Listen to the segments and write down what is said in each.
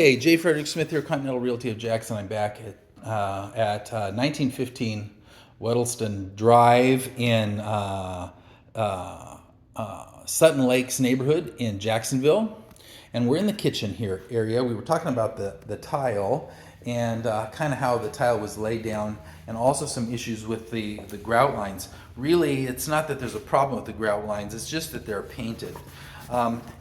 Hey, J. Frederick Smith here, Continental Realty of Jackson. I'm back at 1915 Willesdon Drive in Sutton Lakes neighborhood in Jacksonville. And we're in the kitchen here area. We were talking about the tile and kind of how the tile was laid down, and also some issues with the grout lines. Really, it's not that there's a problem with the grout lines, it's just that they're painted.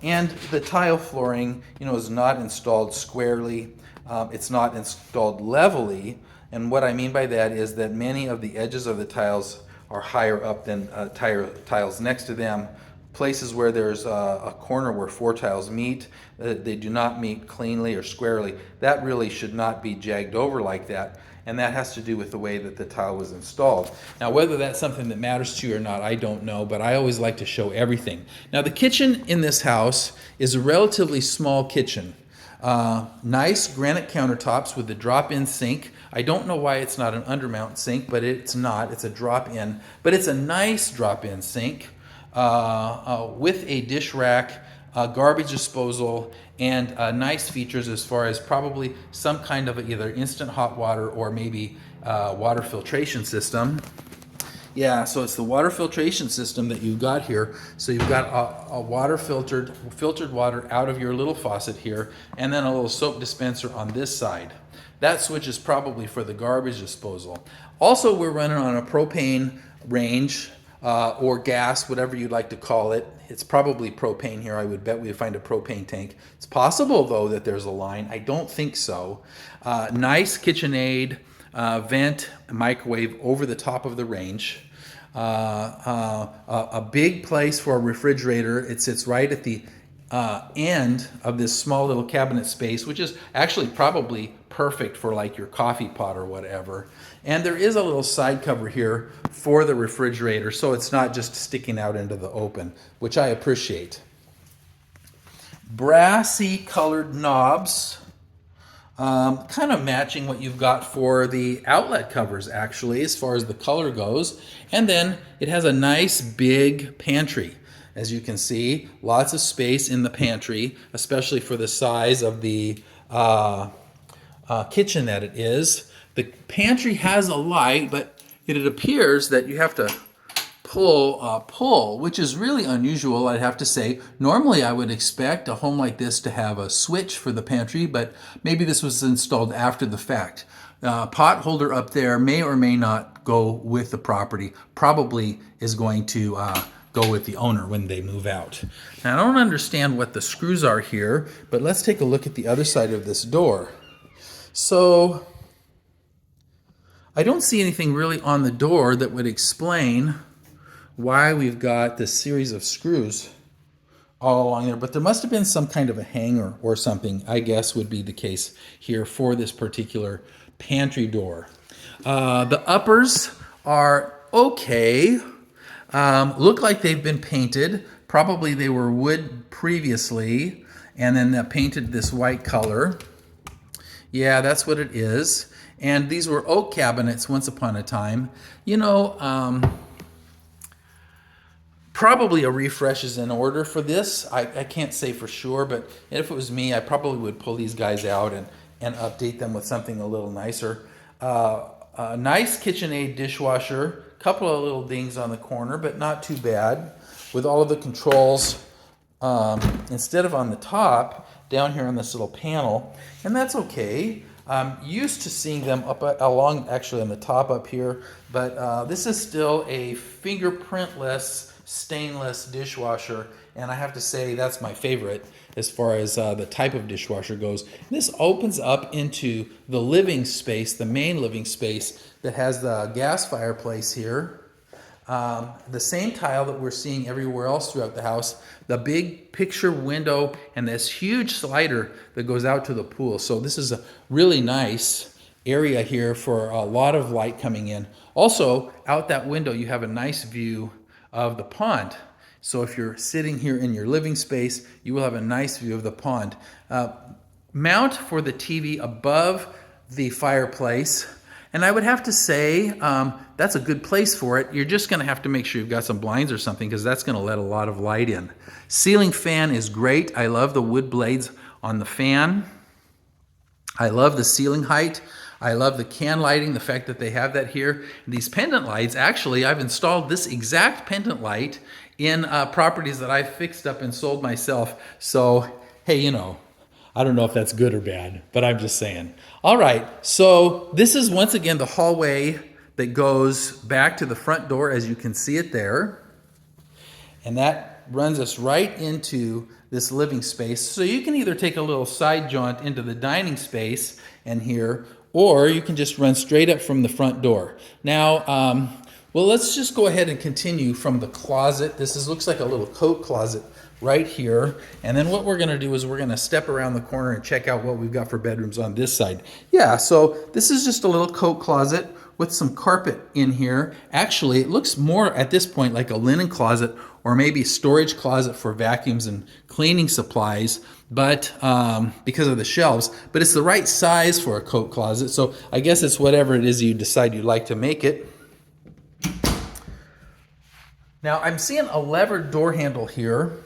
And the tile flooring, is not installed squarely. It's not installed levelly. And what I mean by that is that many of the edges of the tiles are higher up than tiles next to them. Places where there's a corner where four tiles meet, they do not meet cleanly or squarely. That really should not be jagged over like that. And that has to do with the way that the tile was installed. Now, whether that's something that matters to you or not, I don't know, but I always like to show everything. Now, the kitchen in this house is a relatively small kitchen. Nice granite countertops with the drop-in sink. I don't know why it's not an undermount sink, but it's not. It's a drop-in, but it's a nice drop-in sink with a dish rack, garbage disposal, and nice features as far as probably some kind of either instant hot water or maybe water filtration system. Yeah, so it's the water filtration system that you've got here. So you've got a water filtered water out of your little faucet here, and then a little soap dispenser on this side. That switch is probably for the garbage disposal. Also, we're running on a propane range or gas, whatever you'd like to call it. It's probably propane here. I would bet we would find a propane tank. It's possible, though, that there's a line. I don't think so. Nice KitchenAid vent microwave over the top of the range. A big place for a refrigerator. It sits right at the end of this small little cabinet space, which is actually probably perfect for like your coffee pot or whatever. And there is a little side cover here for the refrigerator, so it's not just sticking out into the open, which I appreciate. Brassy colored knobs, kind of matching what you've got for the outlet covers, actually, as far as the color goes. And then it has a nice big pantry. As you can see, lots of space in the pantry, especially for the size of the kitchen that it is. The pantry has a light, but it appears that you have to pull, which is really unusual, I'd have to say. Normally, I would expect a home like this to have a switch for the pantry, but maybe this was installed after the fact. Pot holder up there may or may not go with the property. Probably is going to go with the owner when they move out. Now, I don't understand what the screws are here, but let's take a look at the other side of this door. So I don't see anything really on the door that would explain why we've got this series of screws all along there, but there must have been some kind of a hanger or something, I guess would be the case here for this particular pantry door. The uppers are okay. Look like they've been painted. Probably they were wood previously, and then painted this white color. Yeah, that's what it is. And these were oak cabinets once upon a time. Probably a refresh is in order for this. I can't say for sure, but if it was me, I probably would pull these guys out and update them with something a little nicer. A nice KitchenAid dishwasher, couple of little dings on the corner, but not too bad. With all of the controls, instead of on the top, down here on this little panel, and that's okay. I'm used to seeing them up along, actually on the top up here, but this is still a fingerprintless stainless dishwasher, and I have to say that's my favorite as far as the type of dishwasher goes. This opens up into the living space, the main living space that has the gas fireplace here. The same tile that we're seeing everywhere else throughout the house, the big picture window, and this huge slider that goes out to the pool. So this is a really nice area here for a lot of light coming in. Also, out that window, you have a nice view of the pond. So if you're sitting here in your living space, you will have a nice view of the pond. Mount for the TV above the fireplace. And I would have to say that's a good place for it. You're just going to have to make sure you've got some blinds or something, because that's going to let a lot of light in. Ceiling fan is great. I love the wood blades on the fan. I love the ceiling height. I love the can lighting, the fact that they have that here. These pendant lights, actually, I've installed this exact pendant light in properties that I've fixed up and sold myself. So, hey, you know, I don't know if that's good or bad, but I'm just saying. All right, so this is once again the hallway that goes back to the front door, as you can see it there. And that runs us right into this living space. So you can either take a little side jaunt into the dining space and here, or you can just run straight up from the front door. Now, well, let's just go ahead and continue from the closet. Looks like a little coat closet right here. And then what we're gonna do is we're gonna step around the corner and check out what we've got for bedrooms on this side. Yeah, so this is just a little coat closet with some carpet in here. Actually, it looks more at this point like a linen closet or maybe storage closet for vacuums and cleaning supplies, but because of the shelves, but it's the right size for a coat closet. So I guess it's whatever it is you decide you'd like to make it. Now I'm seeing a levered door handle here.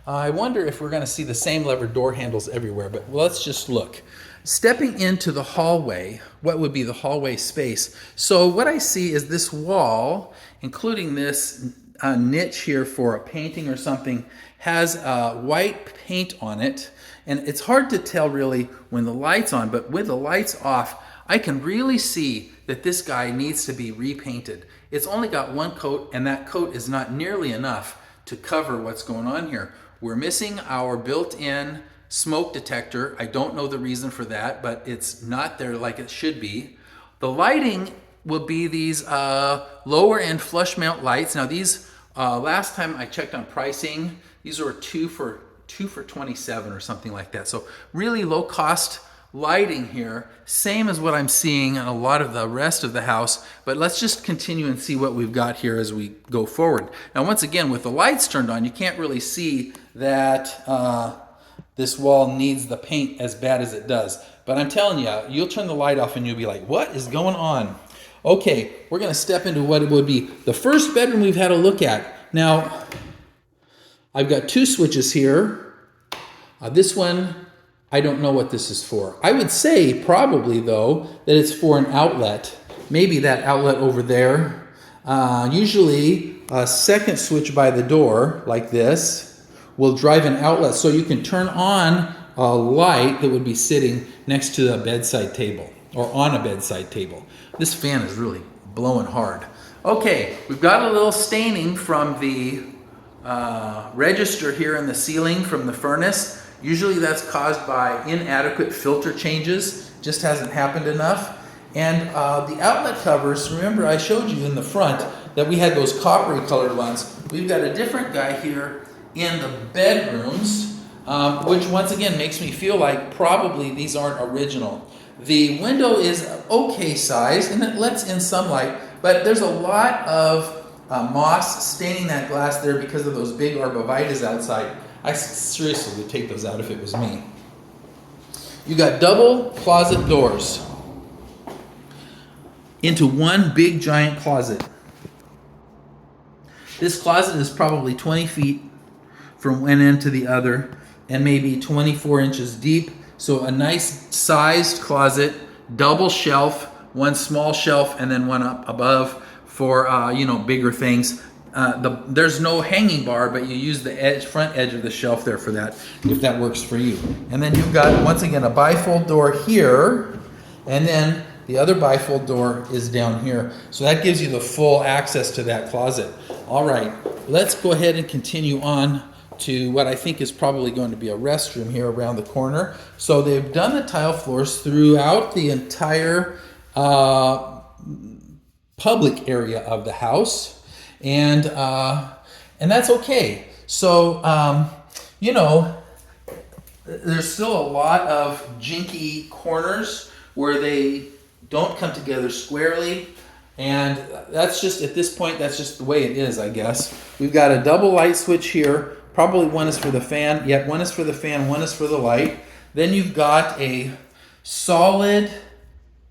I wonder if we're gonna see the same levered door handles everywhere, but let's just look. Stepping into the hallway, what would be the hallway space? So what I see is this wall, including this niche here for a painting or something, has white paint on it. And it's hard to tell really when the light's on, but with the lights off, I can really see that this guy needs to be repainted. It's only got one coat, and that coat is not nearly enough to cover what's going on here. We're missing our built-in smoke detector. I don't know the reason for that, but it's not there like it should be. The lighting will be these lower end flush mount lights. Now these, last time I checked on pricing, these were two for 27 or something like that. So really low cost lighting here, same as what I'm seeing in a lot of the rest of the house, but let's just continue and see what we've got here as we go forward. Now once again, with the lights turned on, you can't really see that this wall needs the paint as bad as it does. But I'm telling you, you'll turn the light off and you'll be like, what is going on? Okay, we're gonna step into what it would be the first bedroom we've had a look at. Now, I've got two switches here. This one, I don't know what this is for. I would say probably though, that it's for an outlet. Maybe that outlet over there. Usually a second switch by the door like this will drive an outlet so you can turn on a light that would be sitting next to a bedside table or on a bedside table. This fan is really blowing hard. Okay, we've got a little staining from the register here in the ceiling from the furnace. Usually that's caused by inadequate filter changes, just hasn't happened enough. And the outlet covers, remember I showed you in the front that we had those coppery colored ones. We've got a different guy here in the bedrooms, which once again makes me feel like probably these aren't original. The window is okay size and it lets in some light, but there's a lot of moss staining that glass there because of those big arborvitaes outside. I seriously would take those out if it was me. You got double closet doors into one big giant closet. This closet is probably 20 feet from one end to the other and maybe 24 inches deep. So a nice sized closet, double shelf, one small shelf and then one up above for bigger things. There's no hanging bar, but you use the front edge of the shelf there for that, if that works for you. And then you've got, once again, a bifold door here, and then the other bifold door is down here. So that gives you the full access to that closet. All right, let's go ahead and continue on to what I think is probably going to be a restroom here around the corner. So they've done the tile floors throughout the entire public area of the house. And that's okay. So, there's still a lot of jinky corners where they don't come together squarely. And that's just, at this point, that's just the way it is, I guess. We've got a double light switch here. Probably one is for the fan. Yep, one is for the fan, one is for the light. Then you've got a solid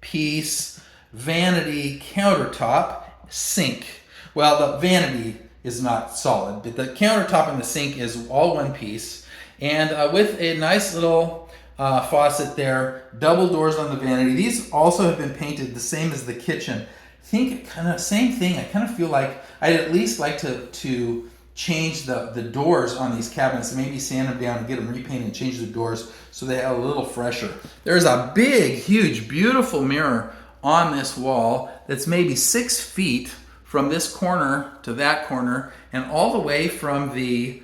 piece vanity countertop sink. Well, the vanity is not solid, but the countertop and the sink is all one piece. And with a nice little faucet there, double doors on the vanity. These also have been painted the same as the kitchen. Think kind of same thing. I kind of feel like I'd at least like to change the doors on these cabinets, maybe sand them down and get them repainted and change the doors so they have a little fresher. There's a big, huge, beautiful mirror on this wall that's maybe 6 feet from this corner to that corner and all the way from the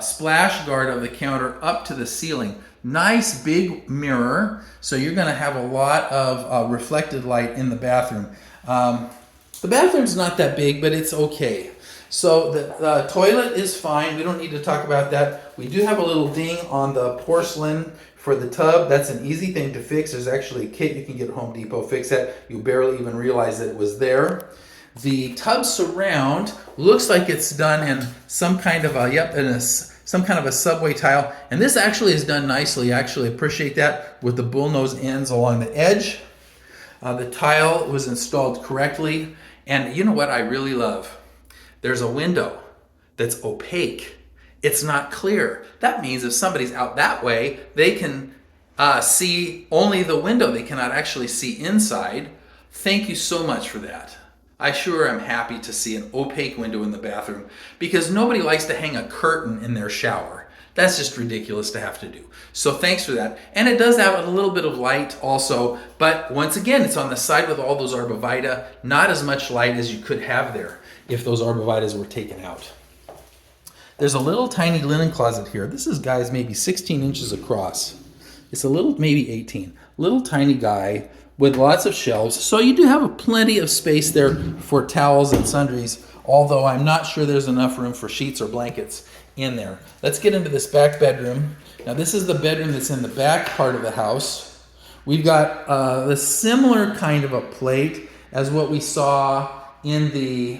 splash guard of the counter up to the ceiling. Nice big mirror, so you're going to have a lot of reflected light in the bathroom. The bathroom's not that big, but it's okay. So the toilet is fine. We don't need to talk about that. We do have a little ding on the porcelain for the tub. That's an easy thing to fix. There's actually a kit you can get at Home Depot. Fix that. You barely even realize that it was there. The tub surround looks like it's done in some kind of some kind of a subway tile, and this actually is done nicely. I actually appreciate that with the bullnose ends along the edge. The tile was installed correctly, and you know what I really love? There's a window that's opaque. It's not clear. That means if somebody's out that way, they can see only the window. They cannot actually see inside. Thank you so much for that. I sure am happy to see an opaque window in the bathroom because nobody likes to hang a curtain in their shower. That's just ridiculous to have to do. So thanks for that. And it does have a little bit of light also, but once again, it's on the side with all those arborvitae, not as much light as you could have there if those arborvitaes were taken out. There's a little tiny linen closet here. This is, guys, maybe 16 inches across. It's a little, maybe 18. Little tiny guy with lots of shelves. So you do have plenty of space there for towels and sundries, although I'm not sure there's enough room for sheets or blankets in there. Let's get into this back bedroom. Now this is the bedroom that's in the back part of the house. We've got the similar kind of a plate as what we saw in the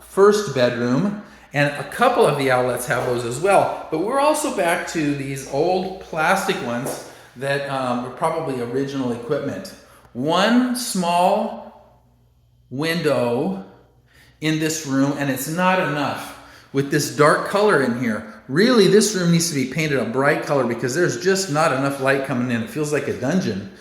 first bedroom, and a couple of the outlets have those as well. But we're also back to these old plastic ones that were probably original equipment. One small window in this room, and it's not enough with this dark color in here. Really, this room needs to be painted a bright color because there's just not enough light coming in. It feels like a dungeon.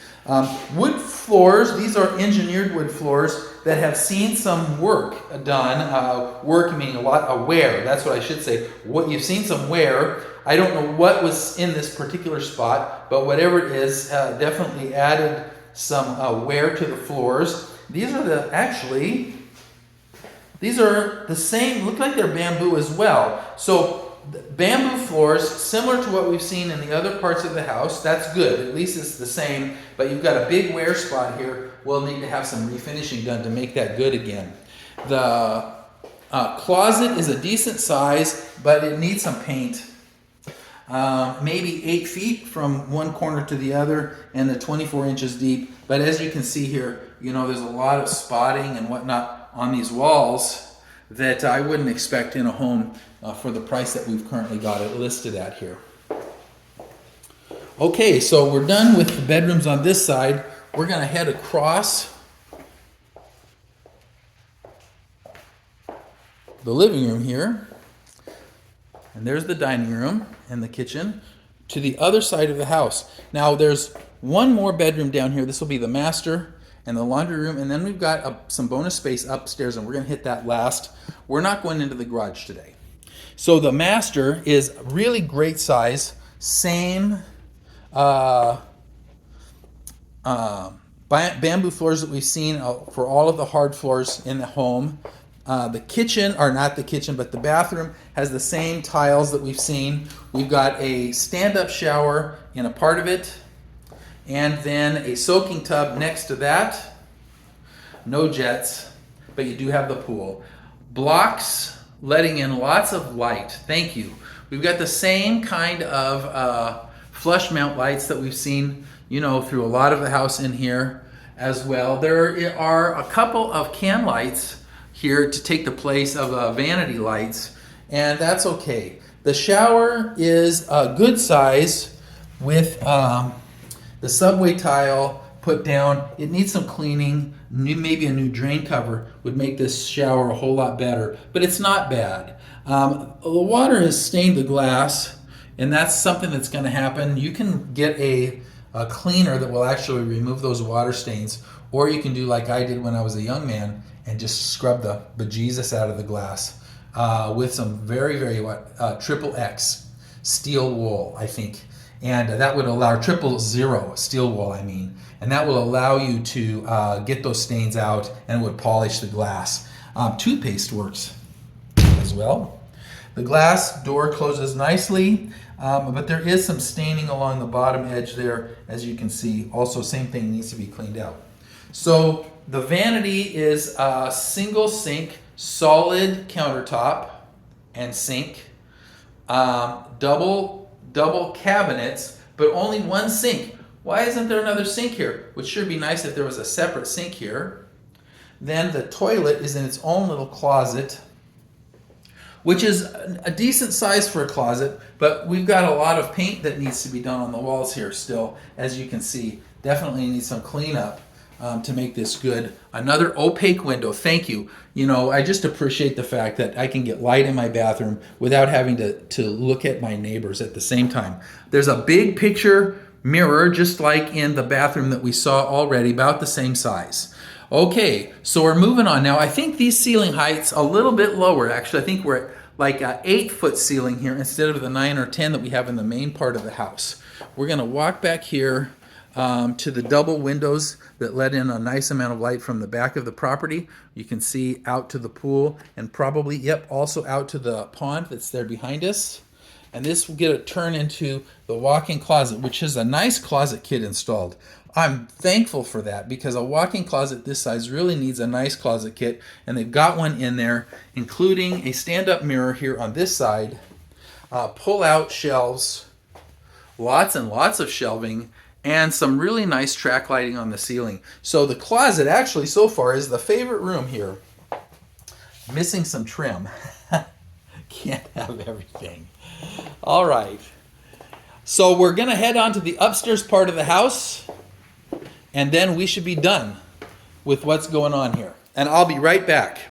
Wood floors, these are engineered wood floors that have seen some work done. Work meaning a lot of wear, that's what I should say. What you've seen some wear. I don't know what was in this particular spot, but whatever it is, definitely added some wear to the floors. These are these are the same, look like they're bamboo as well. So bamboo floors, similar to what we've seen in the other parts of the house. That's good, at least it's the same, but you've got a big wear spot here. We'll need to have some refinishing done to make that good again. The closet is a decent size, but it needs some paint. Maybe 8 feet from one corner to the other and the 24 inches deep. But as you can see here, you know, there's a lot of spotting and whatnot on these walls that I wouldn't expect in a home for the price that we've currently got it listed at here. Okay, so we're done with the bedrooms on this side. We're going to head across the living room here. And there's the dining room and the kitchen to the other side of the house. Now there's one more bedroom down here. This will be the master and the laundry room. And then we've got some bonus space upstairs, and we're going to hit that last. We're not going into the garage today. So the master is really great size. Same bamboo floors that we've seen for all of the hard floors in the home. The kitchen, or not the kitchen, but the bathroom has the same tiles that we've seen. We've got a stand-up shower in a part of it, and then a soaking tub next to that. No jets, but you do have the pool. Blocks letting in lots of light. Thank you. We've got the same kind of flush mount lights that we've seen, you know, through a lot of the house in here as well. There are a couple of can lights here to take the place of vanity lights, and that's okay. The shower is a good size with the subway tile put down. It needs some cleaning. Maybe a new drain cover would make this shower a whole lot better, but it's not bad. The water has stained the glass, and that's something that's going to happen. You can get a cleaner that will actually remove those water stains, or you can do like I did when I was a young man and just scrub the bejesus out of the glass with some very, very triple X steel wool, I think. And that would allow 000 steel wool, I mean. And that will allow you to get those stains out, and it would polish the glass. Toothpaste works as well. The glass door closes nicely, but there is some staining along the bottom edge there, as you can see. Also, same thing, needs to be cleaned out. So the vanity is a single sink, solid countertop and sink, double cabinets, but only one sink. Why isn't there another sink here? Which sure be nice if there was a separate sink here. Then the toilet is in its own little closet, which is a decent size for a closet, but we've got a lot of paint that needs to be done on the walls here still, as you can see. Definitely need some cleanup to make this good. Another opaque window, thank you. You know, I just appreciate the fact that I can get light in my bathroom without having to look at my neighbors at the same time. There's a big picture mirror, just like in the bathroom that we saw already, about the same size. Okay, so we're moving on now. I think these ceiling heights a little bit lower. Actually, I think we're at like an 8-foot ceiling here instead of the 9 or 10 that we have in the main part of the house. We're gonna walk back here to the double windows that let in a nice amount of light from the back of the property. You can see out to the pool, and probably, yep, also out to the pond that's there behind us. And this will get a turn into the walk-in closet, which is a nice closet kit installed. I'm thankful for that, because a walk-in closet this size really needs a nice closet kit, and they've got one in there, including a stand-up mirror here on this side, pull-out shelves, lots and lots of shelving, and some really nice track lighting on the ceiling. So the closet actually so far is the favorite room here. Missing some trim. Can't have everything. All right. So we're going to head on to the upstairs part of the house, and then we should be done with what's going on here. And I'll be right back.